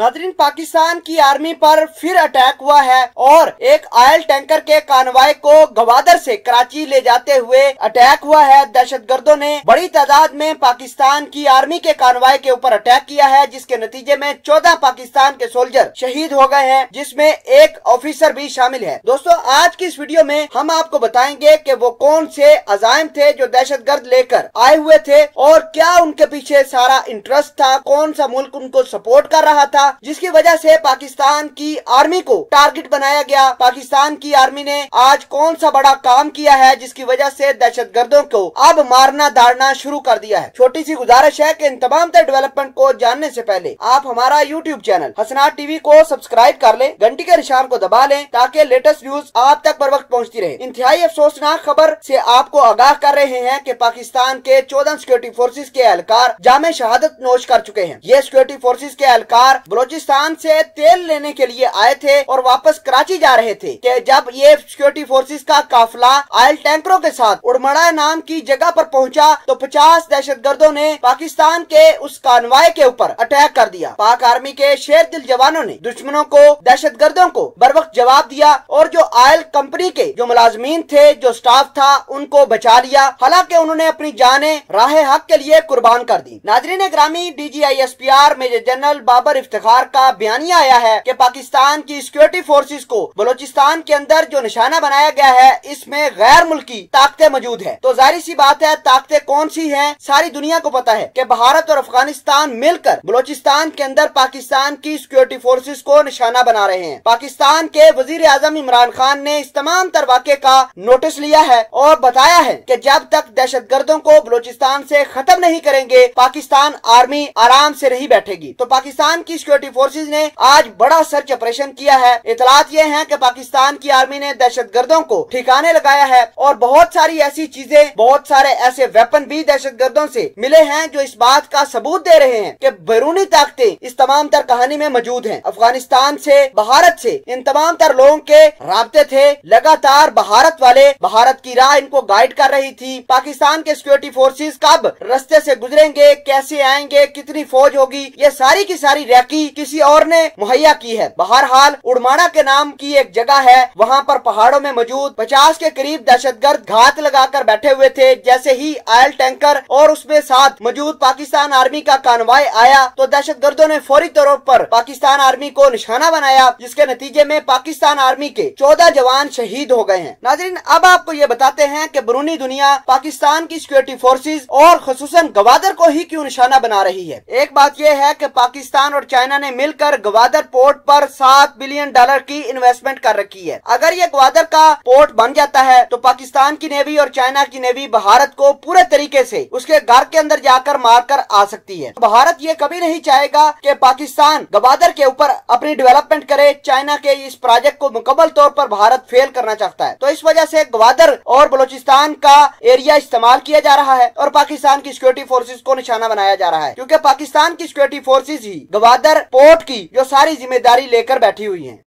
नाज़रीन, पाकिस्तान की आर्मी पर फिर अटैक हुआ है और एक ऑयल टैंकर के कानवाय को गवादर से कराची ले जाते हुए अटैक हुआ है। दहशतगर्दों ने बड़ी तादाद में पाकिस्तान की आर्मी के कानवाय के ऊपर अटैक किया है, जिसके नतीजे में 14 पाकिस्तान के सोल्जर शहीद हो गए हैं, जिसमें एक ऑफिसर भी शामिल है। दोस्तों, आज की इस वीडियो में हम आपको बताएंगे कि वो कौन से अजाइम थे जो दहशतगर्द लेकर आए हुए थे और क्या उनके पीछे सारा इंटरेस्ट था, कौन सा मुल्क उनको सपोर्ट कर रहा था, जिसकी वजह से पाकिस्तान की आर्मी को टारगेट बनाया गया। पाकिस्तान की आर्मी ने आज कौन सा बड़ा काम किया है जिसकी वजह से दहशतगर्दों को अब मारना दाड़ना शुरू कर दिया है। छोटी सी गुजारिश है कि इन तमाम तरह डेवलपमेंट को जानने से पहले आप हमारा यूट्यूब चैनल हसनात टीवी को सब्सक्राइब कर लें, घंटी के निशान को दबा लें ताकि लेटेस्ट न्यूज आप तक बर वक्त पहुँचती रहे। इंतहाई अफसोसनाक खबर से आपको आगाह कर रहे हैं कि पाकिस्तान के 14 सिक्योरिटी फोर्सेज के एहलकार जामे शहादत नोश कर चुके हैं। ये सिक्योरिटी फोर्सेज के एहलकार बलोचिस्तान से तेल लेने के लिए आए थे और वापस कराची जा रहे थे कि जब ये सिक्योरिटी फोर्सेज का काफिला ऑयल टैंकरों के साथ उड़मड़ा नाम की जगह पर पहुंचा तो 50 दहशतगर्दों ने पाकिस्तान के उस कानवाय के ऊपर अटैक कर दिया। पाक आर्मी के शेर दिल जवानों ने दुश्मनों को, दहशतगर्दों को बर वक्त जवाब दिया और जो ऑयल कंपनी के जो मुलाजमीन थे, जो स्टाफ था, उनको बचा लिया। हालांकि उन्होंने अपनी जानें राह हक के लिए कुर्बान कर दी। नाज़रीन ग्रामी, DGISPR major general Babar Iftikhar का बयानिया आया है कि पाकिस्तान की सिक्योरिटी फोर्सेस को बलोचिस्तान के अंदर जो निशाना बनाया गया है, इसमें गैर मुल्की ताकतें मौजूद है। तो जाहिर सी बात है, ताकतें कौन सी हैं? सारी दुनिया को पता है कि भारत और अफगानिस्तान मिलकर बलोचिस्तान के अंदर पाकिस्तान की सिक्योरिटी फोर्सेस को निशाना बना रहे हैं। पाकिस्तान के वजीर आजम इमरान खान ने इस तमाम तर वाक़े का नोटिस लिया है और बताया है कि जब तक दहशतगर्दों को बलोचिस्तान से खत्म नहीं करेंगे, पाकिस्तान आर्मी आराम से नहीं बैठेगी। तो पाकिस्तान की सिक्योरिटी फोर्सेज ने आज बड़ा सर्च ऑपरेशन किया है। इतलात ये हैं कि पाकिस्तान की आर्मी ने दहशतगर्दों को ठिकाने लगाया है और बहुत सारी ऐसी चीजें, बहुत सारे ऐसे वेपन भी दहशतगर्दों से मिले हैं जो इस बात का सबूत दे रहे हैं कि बैरूनी ताकतें इस तमाम तर कहानी में मौजूद हैं। अफगानिस्तान से, भारत से इन तमाम तर लोगों के राब्ते थे। लगातार भारत की राह इनको गाइड कर रही थी। पाकिस्तान के सिक्योरिटी फोर्सेज कब रास्ते से गुजरेंगे, कैसे आएंगे, कितनी फौज होगी, ये सारी की सारी रैकी किसी और ने मुहैया की है। बहरहाल उड़माड़ा के नाम की एक जगह है, वहाँ पर पहाड़ों में मौजूद 50 के करीब दहशतगर्द घात लगाकर बैठे हुए थे। जैसे ही ऑयल टैंकर और उसमें साथ मौजूद पाकिस्तान आर्मी का कानवाय आया तो दहशतगर्दों ने फौरी तौर पर पाकिस्तान आर्मी को निशाना बनाया, जिसके नतीजे में पाकिस्तान आर्मी के 14 जवान शहीद हो गए हैं। नाज़रीन, अब आपको ये बताते हैं कि बैरूनी दुनिया पाकिस्तान की सिक्योरिटी फोर्सेज और खुसूसन गवादर को ही क्यों निशाना बना रही है। एक बात यह है कि पाकिस्तान और चाइना ने मिलकर गवादर पोर्ट पर $7 बिलियन की इन्वेस्टमेंट कर रखी है। अगर ये गवादर का पोर्ट बन जाता है तो पाकिस्तान की नेवी और चाइना की नेवी भारत को पूरे तरीके से उसके घर के अंदर जाकर मारकर आ सकती है। भारत ये कभी नहीं चाहेगा कि पाकिस्तान गवादर के ऊपर अपनी डेवलपमेंट करे। चाइना के इस प्रोजेक्ट को मुकम्मल तौर पर भारत फेल करना चाहता है। तो इस वजह से गवादर और बलोचिस्तान का एरिया इस्तेमाल किया जा रहा है और पाकिस्तान की सिक्योरिटी फोर्सेज को निशाना बनाया जा रहा है, क्योंकि पाकिस्तान की सिक्योरिटी फोर्सेज ही गवादर पोर्ट की जो सारी जिम्मेदारी लेकर बैठी हुई है।